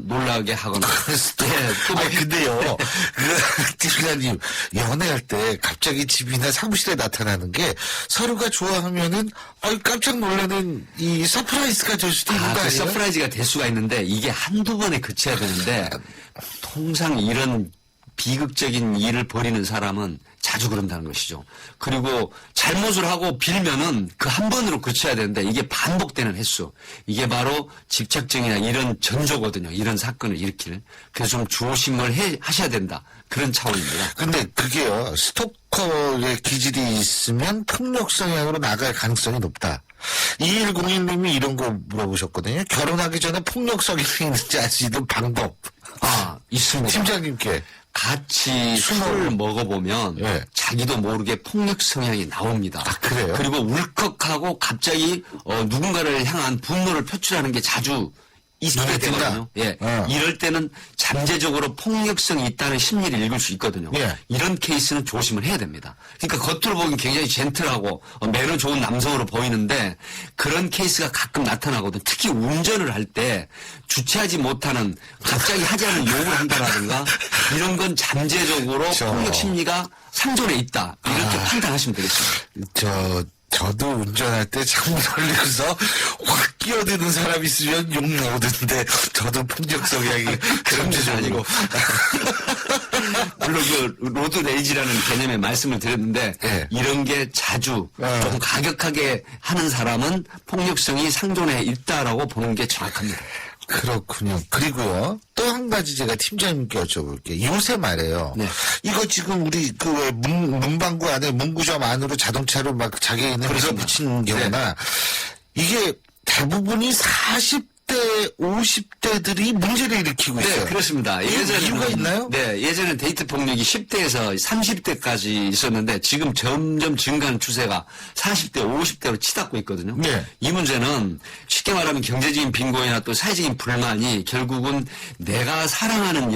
놀라게 하거나. 아니 근데요, 팀장님 연애할 때 갑자기 집이나 사무실에 나타나는 게 서로가 좋아하면은 깜짝 놀라는 이 서프라이즈가 될 수도 있는 거 아니에요? 서프라이즈가 될 수가 있는데 이게 한두 번에 그쳐야 되는데 통상 이런 비극적인 일을 벌이는 사람은 자주 그런다는 것이죠. 그리고 잘못을 하고 빌면은 그 한 번으로 그쳐야 되는데 이게 반복되는 횟수. 이게 바로 집착증이나 이런 전조거든요. 이런 사건을 일으킬. 그래서 좀 조심을 하셔야 된다. 그런 차원입니다. 근데 그게요, 스토커의 기질이 있으면 폭력 성향으로 나갈 가능성이 높다. 2101님이 이런 거 물어보셨거든요. 결혼하기 전에 폭력 성향이 있는지 알 수 있는 방법. 있습니다. 팀장님께. 같이 술을 먹어보면 예. 자기도 모르게 폭력 성향이 나옵니다. 아, 그래요? 그리고 울컥하고 갑자기 누군가를 향한 분노를 표출하는 게 자주 있게 눈에 띈다? 되거든요. 예. 어. 이럴 때는 잠재적으로 폭력성이 있다는 심리를 읽을 수 있거든요. 예. 이런 케이스는 조심을 해야 됩니다. 그러니까 겉으로 보기엔 굉장히 젠틀하고 매너 좋은 남성으로 보이는데 그런 케이스가 가끔 나타나거든요. 특히 운전을 할 때 주체하지 못하는 갑자기 하지 않은 욕을 한다라든가 이런 건 잠재적으로 폭력 심리가 상존해 있다. 이렇게 판단하시면 되겠습니다. 저도 운전할 때 창문 돌리고서 확 끼어드는 사람 있으면 욕 나오던데, 저도 폭력 성향이 잠재적으로. 물론 그 로드 레이지라는 개념의 말씀을 드렸는데 예. 이런 게 자주 조금 가격하게 하는 사람은 폭력성이 상존해 있다라고 보는 게 정확합니다. 그렇군요. 그리고요, 또 한 가지 제가 팀장님께 여쭤볼게요. 요새 말이에요. 네. 이거 지금 우리 그 왜 문방구 안에 문구점 안으로 자동차로 막 자기네 밀어붙이는 경우나 이게 대부분이 40대, 50대들이 문제를 일으키고 있어요. 네, 그렇습니다. 이유가 있나요? 네, 예전에 데이트 폭력이 10대에서 30대까지 있었는데 지금 점점 증가하는 추세가 40대, 50대로 치닫고 있거든요. 네. 이 문제는 쉽게 말하면 경제적인 빈곤이나 또 사회적인 불만이 결국은 내가 사랑하는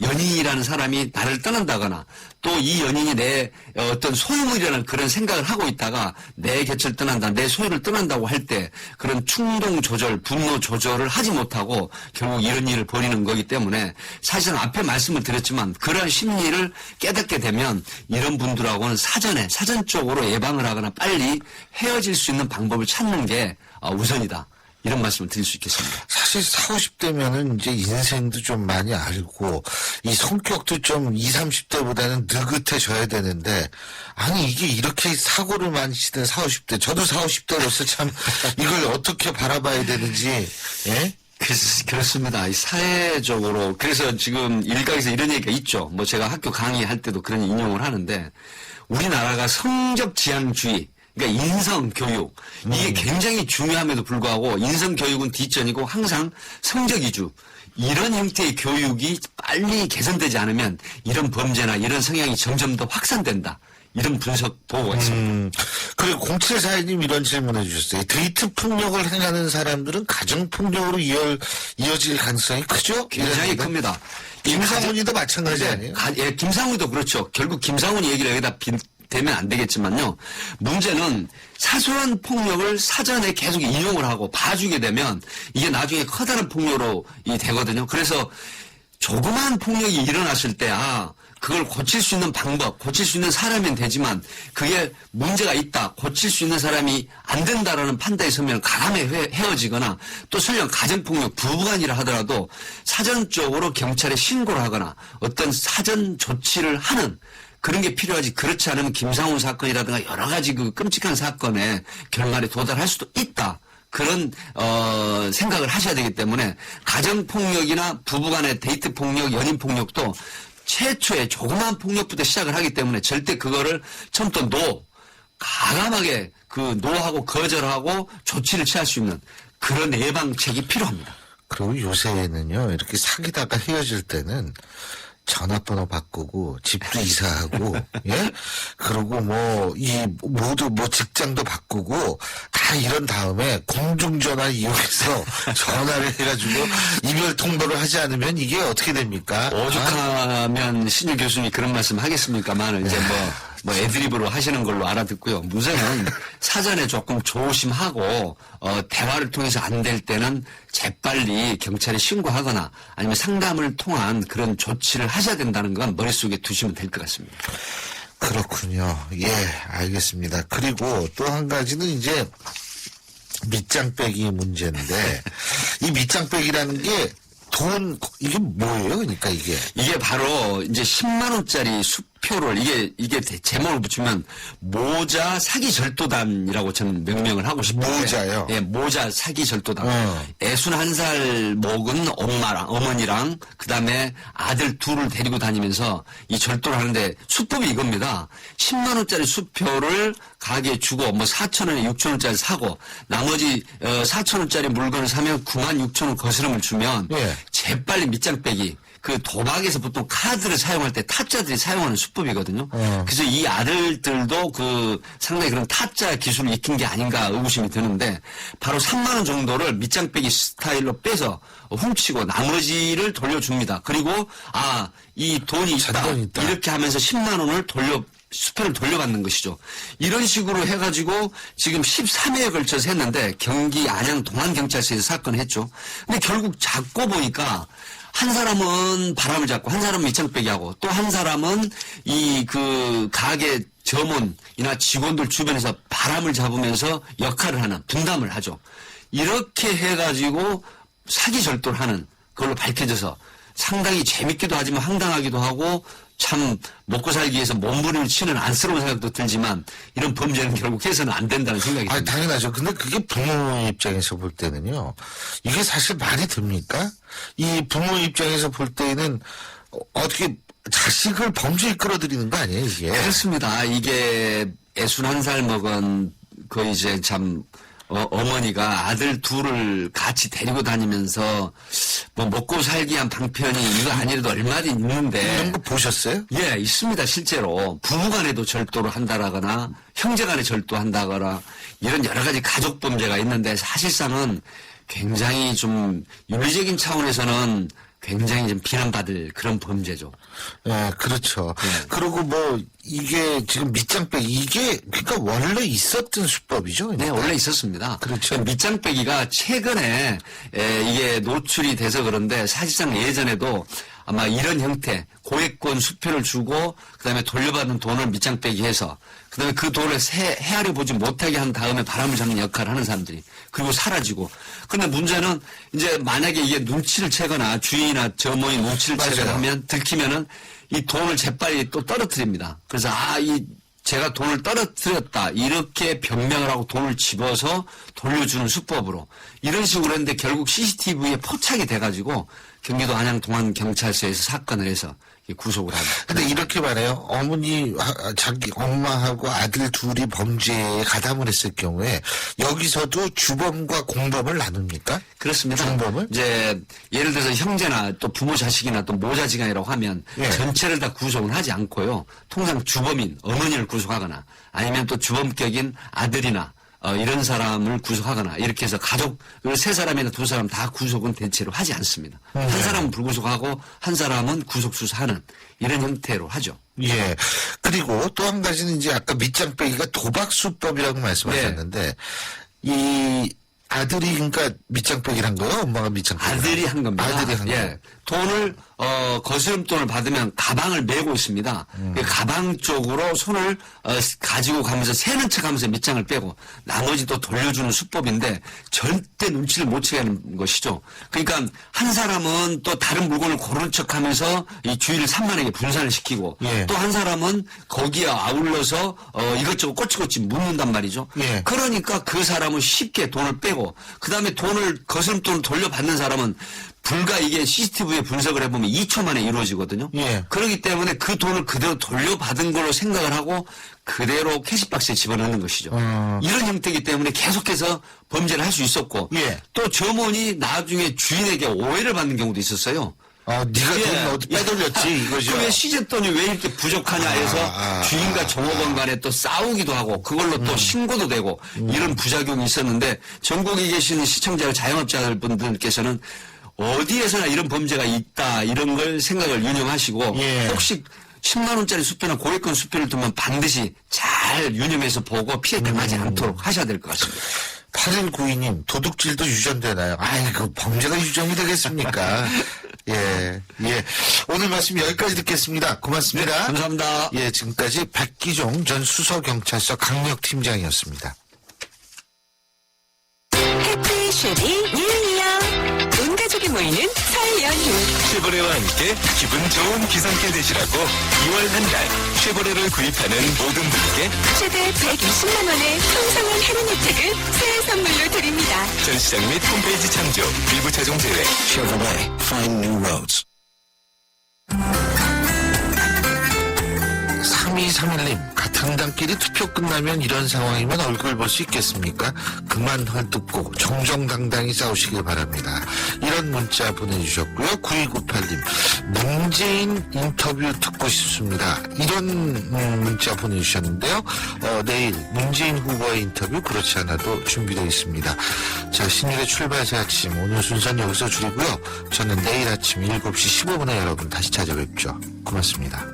연인이라는 사람이 나를 떠난다거나 또 이 연인이 내 어떤 소유물이라는 그런 생각을 하고 있다가 내 곁을 떠난다, 내 소유를 떠난다고 할 때 그런 충동 조절, 분노 조절을 하지 못하고 결국 이런 일을 벌이는 거기 때문에 사실은 앞에 말씀을 드렸지만 그러한 심리를 깨닫게 되면 이런 분들하고는 사전적으로 예방을 하거나 빨리 헤어질 수 있는 방법을 찾는 게 우선이다. 이런 말씀을 드릴 수 있겠습니다. 사실 40, 50대면은 이제 인생도 좀 많이 알고, 이 성격도 좀 20, 30대보다는 느긋해져야 되는데, 아니, 이게 이렇게 사고를 많이 치던 40, 50대, 저도 40, 50대로서 참 이걸 어떻게 바라봐야 되는지, 예? 그렇습니다. 사회적으로. 그래서 지금 일각에서 이런 얘기가 있죠. 뭐 제가 학교 강의할 때도 그런 인용을 하는데, 우리나라가 성적 지향주의, 그러니까 인성교육 이게 굉장히 중요함에도 불구하고 인성교육은 뒷전이고 항상 성적 위주 이런 형태의 교육이 빨리 개선되지 않으면 이런 범죄나 이런 성향이 점점 더 확산된다. 이런 분석 보고가 있습니다. 그리고 0742님 이런 질문해 주셨어요. 데이트 폭력을 행하는 사람들은 가정 폭력으로 이어질 가능성이 크죠? 굉장히 큽니다. 김상훈이도 마찬가지 아니에요? 예, 김상훈도 그렇죠. 결국 김상훈이 얘기를 여기다 되면 안 되겠지만요. 문제는 사소한 폭력을 사전에 계속 인용을 하고 봐주게 되면 이게 나중에 커다란 폭력으로 되거든요. 그래서 조그마한 폭력이 일어났을 때 그걸 고칠 수 있는 방법, 고칠 수 있는 사람이면 되지만 그게 문제가 있다, 고칠 수 있는 사람이 안 된다라는 판단에 서면 가감에 헤어지거나 또 설령 가정폭력, 부부간이라 하더라도 사전적으로 경찰에 신고를 하거나 어떤 사전 조치를 하는 그런 게 필요하지. 그렇지 않으면 김상훈 사건이라든가 여러 가지 그 끔찍한 사건의 결말에 도달할 수도 있다. 그런 생각을 하셔야 되기 때문에 가정폭력이나 부부간의 데이트폭력, 연인폭력도 최초의 조그마한 폭력부터 시작을 하기 때문에 절대 그거를 처음부터 가감하게 그 노하고 거절하고 조치를 취할 수 있는 그런 예방책이 필요합니다. 그리고 요새는요, 이렇게 사귀다가 헤어질 때는 전화번호 바꾸고 집도 이사하고 예 그리고 모두 직장도 바꾸고 다 이런 다음에 공중전화 이용해서 전화를 해가지고 이별 통보를 하지 않으면 이게 어떻게 됩니까? 오죽하면 신유 교수님이 그런 말씀 하겠습니까만 이제 뭐 애드립으로 하시는 걸로 알아듣고요. 우선은 사전에 조금 조심하고 대화를 통해서 안 될 때는 재빨리 경찰에 신고하거나 아니면 상담을 통한 그런 조치를 하셔야 된다는 건 머릿속에 두시면 될 것 같습니다. 그렇군요. 예, 알겠습니다. 그리고 또 한 가지는 이제 밑장빼기 문제인데 이 밑장빼기라는 게 이게 뭐예요? 그러니까 이게 바로 이제 10만 원짜리 수표를 이게 제목을 붙이면 모자 사기 절도단이라고 저는 명명을 하고 싶어요. 모자요? 예, 모자 사기 절도단. 어. 61살 먹은 어머니랑 그다음에 아들 둘을 데리고 다니면서 이 절도를 하는데 수법이 이겁니다. 10만 원짜리 수표를 가게에 주고 뭐 4,000원에 6,000원짜리 사고 나머지 4,000원짜리 물건을 사면 96,000원 거스름을 주면 예. 재빨리 밑장 빼기. 그 도박에서 보통 카드를 사용할 때 타짜들이 사용하는 수법이거든요. 그래서 이 아들들도 그 상당히 그런 타짜 기술을 익힌 게 아닌가 의구심이 드는데 바로 3만 원 정도를 밑장 빼기 스타일로 빼서 훔치고 나머지를 돌려줍니다. 그리고 이 돈이 잔돈이 있다. 이렇게 하면서 10만 원을 수표를 돌려받는 것이죠. 이런 식으로 해가지고 지금 13회에 걸쳐서 했는데 경기 안양 동안경찰서에서 사건을 했죠. 근데 결국 잡고 보니까 한 사람은 바람을 잡고 한 사람은 밑장 빼기 하고 또 한 사람은 이 그 가게 점원이나 직원들 주변에서 바람을 잡으면서 역할을 하는 분담을 하죠. 이렇게 해가지고 사기 절도를 하는 걸로 밝혀져서 상당히 재밌기도 하지만 황당하기도 하고 참 먹고 살기 위해서 몸부림을 치는 안쓰러운 생각도 들지만 이런 범죄는 결국 해서는 안 된다는 생각이 듭니다. 당연하죠. 근데 그게 부모 입장에서 볼 때는요. 이게 사실 말이 됩니까? 이 부모 입장에서 볼 때는 어떻게 자식을 범죄에 끌어들이는 거 아니에요, 이게? 그렇습니다. 이게 61살 먹은 그 이제 참 어머니가 아들 둘을 같이 데리고 다니면서 뭐 먹고 살기 위한 방편이 이거 아니라도 얼마나 있는데. 이런 거 보셨어요? 예, 있습니다. 실제로 부부간에도 절도를 한다거나 형제간에 절도한다거나 이런 여러 가지 가족 범죄가 있는데 사실상은 굉장히 좀 윤리적인 차원에서는 굉장히 좀 비난받을 그런 범죄죠. 예, 그렇죠. 네. 그리고 뭐 이게 지금 밑장빼기 이게 그러니까 원래 있었던 수법이죠. 네, 그러니까. 원래 있었습니다. 그렇죠. 밑장 빼기가 최근에 이게 노출이 돼서 그런데 사실상 예전에도 아마 이런 형태 고액권 수표를 주고 그다음에 돌려받은 돈을 밑장 빼기 해서 그다음에 그 돈을 헤아려 보지 못하게 한 다음에 바람을 잡는 역할을 하는 사람들이 그리고 사라지고 그런데 문제는 이제 만약에 이게 눈치를 채거나 주인이나 점원이 눈치를 맞아요. 채거나 하면 들키면은 이 돈을 재빨리 또 떨어뜨립니다. 그래서 제가 돈을 떨어뜨렸다 이렇게 변명을 하고 돈을 집어서 돌려주는 수법으로 이런 식으로 했는데 결국 CCTV에 포착이 돼가지고 경기도 안양 동안경찰서에서 사건을 해서 구속을 합니다. 근데 이렇게 말해요. 자기 엄마하고 아들 둘이 범죄에 가담을 했을 경우에 여기서도 주범과 공범을 나눕니까? 그렇습니다. 중범을? 이제 예를 들어서 형제나 또 부모 자식이나 또 모자지간이라고 하면 예. 전체를 다 구속은 하지 않고요. 통상 주범인 어머니를 구속하거나 아니면 또 주범격인 아들이나 이런 사람을 구속하거나 이렇게 해서 가족을 세 사람이나 두 사람 다 구속은 대체로 하지 않습니다. 한 사람은 불구속하고 한 사람은 구속 수사하는 이런 형태로 하죠. 예. 그리고 또 한 가지는 이제 아까 밑장 빼기가 도박 수법이라고 말씀하셨는데 이 아들이 그러니까 밑장 빼기를 한 거예요? 엄마가 밑장 빼기? 아들이 한 겁니다. 아들이 한 예. 거예요. 돈을 거스름돈을 받으면 가방을 메고 있습니다. 그 가방 쪽으로 손을 가지고 가면서 세는 척하면서 밑장을 빼고 나머지 또 돌려주는 수법인데 절대 눈치를 못 채게 하는 것이죠. 그러니까 한 사람은 또 다른 물건을 고른 척하면서 이 주위를 산만하게 분산을 시키고 예. 또 한 사람은 거기에 아울러서 이것저것 꼬치꼬치 묻는단 말이죠. 예. 그러니까 그 사람은 쉽게 돈을 빼고 그다음에 거스름돈을 돌려받는 사람은 불과 이게 CCTV에 분석을 해보면 2초 만에 이루어지거든요. 예. 그렇기 때문에 그 돈을 그대로 돌려받은 걸로 생각을 하고 그대로 캐시박스에 집어넣는 것이죠. 이런 형태이기 때문에 계속해서 범죄를 할 수 있었고 예. 또 점원이 나중에 주인에게 오해를 받는 경우도 있었어요. 네가 돈 어디 빼돌렸지 이거죠. 그왜 시제돈이 왜 이렇게 부족하냐 해서 주인과 종업원 간에 또 싸우기도 하고 그걸로 또 신고도 되고 이런 부작용이 있었는데 전국에 계시는 시청자 자영업자분들께서는 어디에서나 이런 범죄가 있다 이런 걸 생각을 유념하시고 예. 혹시 10만 원짜리 수표나 고액권 수표를 두면 반드시 잘 유념해서 보고 피해 당하지 않도록 하셔야 될 것 같습니다. 8192님 도둑질도 유전되나요? 그 범죄가 유전이 되겠습니까? 예. 오늘 말씀 여기까지 듣겠습니다. 고맙습니다. 네, 감사합니다. 예, 지금까지 백기종 전 수서경찰서 강력팀장이었습니다. 해피 쉐리 뉴 이어 온 가족이 모이는 설 연휴. 쉐보레와 함께 기분 좋은 기상길 되시라고 2월 한 달 쉐보레를 구입하는 모든 분께 최대 120만 원의 풍성한 할인 혜택을 새해 선물로 드립니다. 전시장 및 홈페이지 참조, 일부 차종 제외. Chevrolet, find new roads. 3231님, 같은 당끼리 투표 끝나면 이런 상황이면 얼굴 볼 수 있겠습니까? 그만 헐뜯고 정정당당히 싸우시길 바랍니다. 이런 문자 보내주셨고요. 9298님, 문재인 인터뷰 듣고 싶습니다. 이런 문자 보내주셨는데요. 내일 문재인 후보의 인터뷰 그렇지 않아도 준비되어 있습니다. 자, 신일의 출발새 아침, 오늘 순서는 여기서 줄이고요. 저는 내일 아침 7시 15분에 여러분 다시 찾아뵙죠. 고맙습니다.